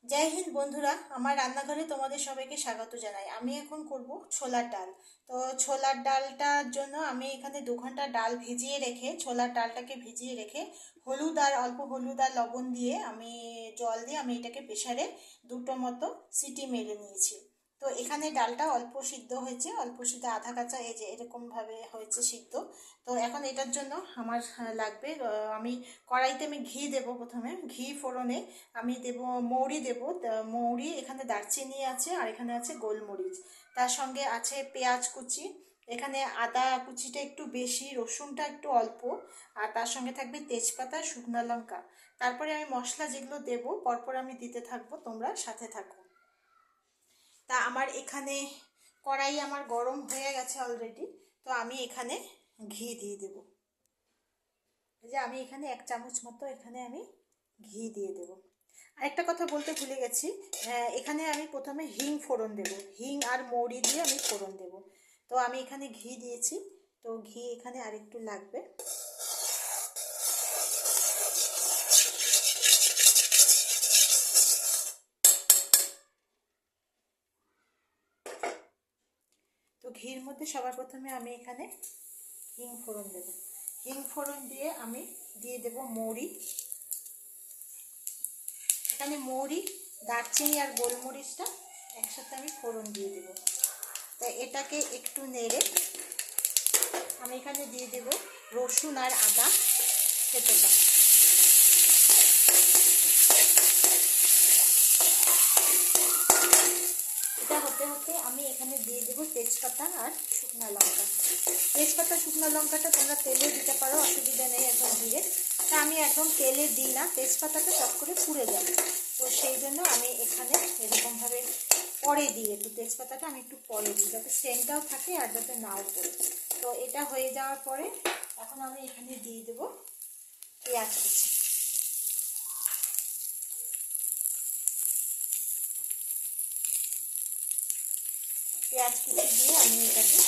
জয় হিন্দ বন্ধুরা, আমার রান্নাঘরে তোমাদের সবাইকে স্বাগত জানাই। আমি এখন করব ছোলার ডাল। তো ছোলার ডালটার জন্য আমি এখানে 2 ঘন্টা ডাল ভিজিয়ে রেখে, ছোলার ডালটাকে ভিজিয়ে রেখে অল্প হলুদ আর লবণ দিয়ে জল দিয়ে আমি এটাকে প্রেসারে দুটো মতো সিটি মেরে নিয়েছি। তো এখানে ডালটা অল্প সিদ্ধ হয়েছে, অল্প সিদ্ধ আধা কাঁচা, এই যে এরকম ভাবে হয়েছে সিদ্ধ। তো এখন এটার জন্য আমার লাগবে, আমি কড়াইতে ঘি দেব। প্রথমে ঘি ফোড়নে আমি দেব মৌরি দেব। মৌরি, এখানে দারচিনি আছে আর এখানে আছে গোলমরিচ, তার সঙ্গে আছে পেঁয়াজ কুচি, এখানে আদা কুচিটা একটু বেশি, রসুনটা একটু অল্প, আর তার সঙ্গে থাকবে তেজপাতা, শুকনো লঙ্কা। তারপরে আমি মশলা যেগুলো দেব পরপর আমি দিতে থাকবো, তোমরা সাথে থাকো। তা আমার এখানে কড়াই আমার গরম হয়ে গেছে অলরেডি। তো আমি এখানে ঘি দিয়ে দেব। এই যে আমি এখানে 1 চামচ মতো এখানে আমি ঘি দিয়ে দেব। আরেকটা কথা বলতে ভুলে গেছি, এখানে আমি প্রথমে হিং ফোড়ন দেব, হিং আর মৌরি দিয়ে আমি ফোড়ন দেব। তো আমি এখানে ঘি দিয়েছি, তো ঘি এখানে আরেকটু লাগবে। তো ঘির মধ্যে সবার প্রথমে আমি এখানে হিং ফোড়ন দেব। হিং ফোড়ন দিয়ে আমি দিয়ে দেব মৌরি। এখানে মৌরি, দারচিনি আর গোলমরিচটা একসাথে আমি ফোড়ন দিয়ে দেব। তো এটাকে একটু নেড়ে আমি এখানে দিয়ে দেব রসুন আর আদা থেতোটা। এটা হতে হতে আমি এখানে দিয়ে দেব তেজপাতা আর শুকনো লঙ্কা। তেজপাতা শুকনো লঙ্কাটা তোমরা তেলে দিতে পারো, অসুবিধা নেই, একদম দিয়ে। তা আমি একদম তেলে দিই না, তেজপাতাটা চট করে পুড়ে যায়। তো সেই জন্য আমি এখানে এরকমভাবে পরে দিই, একটু তেজপাতাটা আমি একটু পরে দিই, যাতে সেন্টটাও থাকে আর যাতে নাও পড়ে। তো এটা হয়ে যাওয়ার পরে এখন আমি এখানে দিয়ে দেবো পেঁয়াজ কুচি। পেঁয়াজ কুচি দিয়ে আমি এটাকে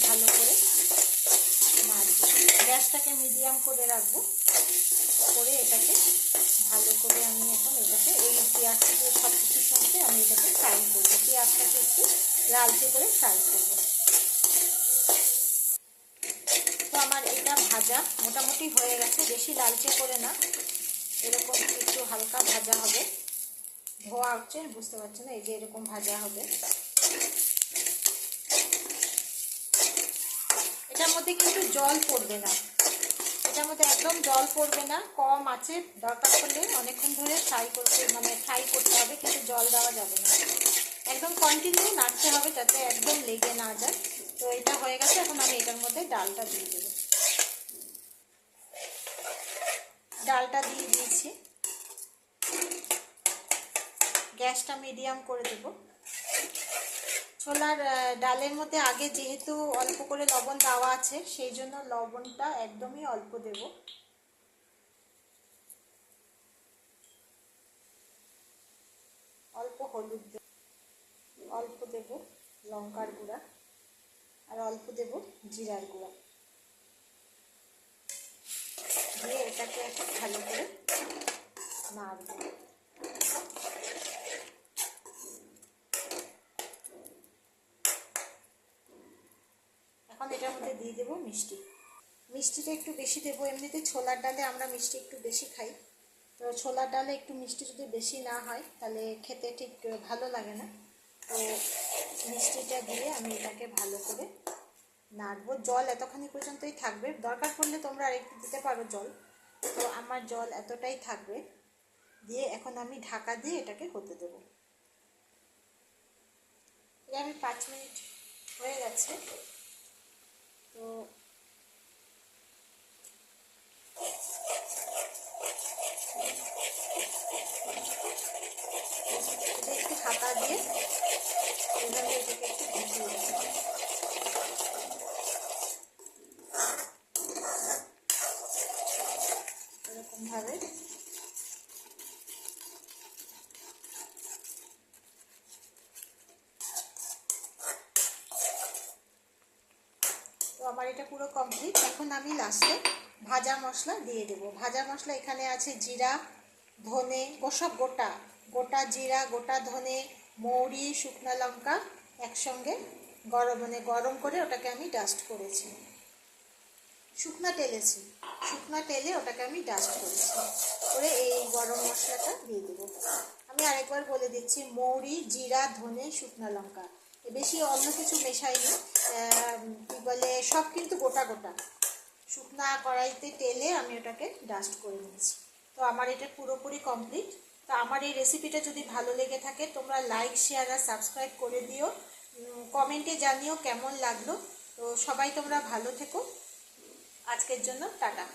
ভালো করে নাড়বো। গ্যাসটাকে মিডিয়াম করে রাখবো, করে এটাকে ভালো করে আমি এখন এটাকে এই পেঁয়াজটাকে সব কিছুর সঙ্গে আমি এটাকে ফ্রাই করবো। পেঁয়াজটাকে একটু লালচে করে ফ্রাই করবো। তো আমার এটা ভাজা মোটামুটি হয়ে গেছে, বেশি লালচে করে না, এরকম একটু হালকা ভাজা হবে। ধোয়া হচ্ছে বুঝতে পারছি না, এই যে এরকম ভাজা হবে। এটার মধ্যে কিন্তু জল পড়বে না, এটার মধ্যে একদম জল পড়বে না, কম আছে, দরকার পড়লে অনেকক্ষণ ধরে ফ্রাই করতে হবে, কিন্তু জল দেওয়া যাবে না। একদম কন্টিনিউ নাড়তে হবে যাতে একদম লেগে না যায়। তো এটা হয়ে গেছে, এখন আমি এটার মধ্যে ডালটা দিয়ে দেবো। ডালটা দিয়ে দিয়েছি, গ্যাসটা মিডিয়াম করে দেবো। ছোলার ডালের মধ্যে আগে যেহেতু অল্প করে লবণ দেওয়া আছে, সেই জন্য লবণটা একদমই অল্প দেব। অল্প হলুদ দেব, অল্প দেব লঙ্কার গুঁড়া, আর অল্প দেব জিরার গুঁড়া, দিয়ে এটাকে একটু ভালো করে নাড়ব। এখন এটার মধ্যে দিয়ে দেবো মিষ্টি। মিষ্টিটা একটু বেশি দেবো, এমনিতে ছোলার ডালে আমরা মিষ্টি একটু বেশি খাই। তো ছোলার ডালে একটু মিষ্টি যদি বেশি না হয় তাহলে খেতে ঠিক ভালো লাগে না। তো মিষ্টিটা দিয়ে আমি এটাকে ভালো করে নাড়বো। জল এতখানি পর্যন্তই থাকবে, দরকার পড়লে তোমরা আরেকটু দিতে পারো জল। তো আমার জল এতটাই থাকবে। দিয়ে এখন আমি ঢাকা দিয়ে এটাকে হতে দেবো। এটা আমি 5 মিনিট হয়ে গেছে। তো একটু ঢাকা দিয়ে এইভাবে এটাকে একটু ভিজিয়ে দেবো। এরকমভাবে তো আমার এটা পুরো কমপ্লিট। এখন আমি লাস্টে ভাজা মশলা দিয়ে দেবো। ভাজা মশলা এখানে আছে জিরা, ধনে, সব গোটা গোটা জিরা, গোটা ধনে, মৌরি, শুকনো লঙ্কা একসঙ্গে গরম করে ওটাকে আমি ডাস্ট করেছি। শুকনো তেলে ওটাকে আমি ডাস্ট করেছি, করে এই গরম মশলাটা দিয়ে দেবো। আমি আরেকবার বলে দিচ্ছি, মৌরি, জিরা, ধনে, শুকনো লঙ্কা, বেশি অন্য কিছু মেশাইনি। কী বলে, সব কিন্তু গোটা গোটা শুকনা কড়াইতে তেলে আমি ওটাকে ডাস্ট করে নিয়েছি। তো আমার এটা পুরোপুরি কমপ্লিট। তো আমার এই রেসিপিটা যদি ভালো লেগে থাকে তোমরা লাইক, শেয়ার আর সাবস্ক্রাইব করে দিও। কমেন্টে জানিও কেমন লাগলো। তো সবাই তোমরা ভালো থেকো। আজকের জন্য টাটা।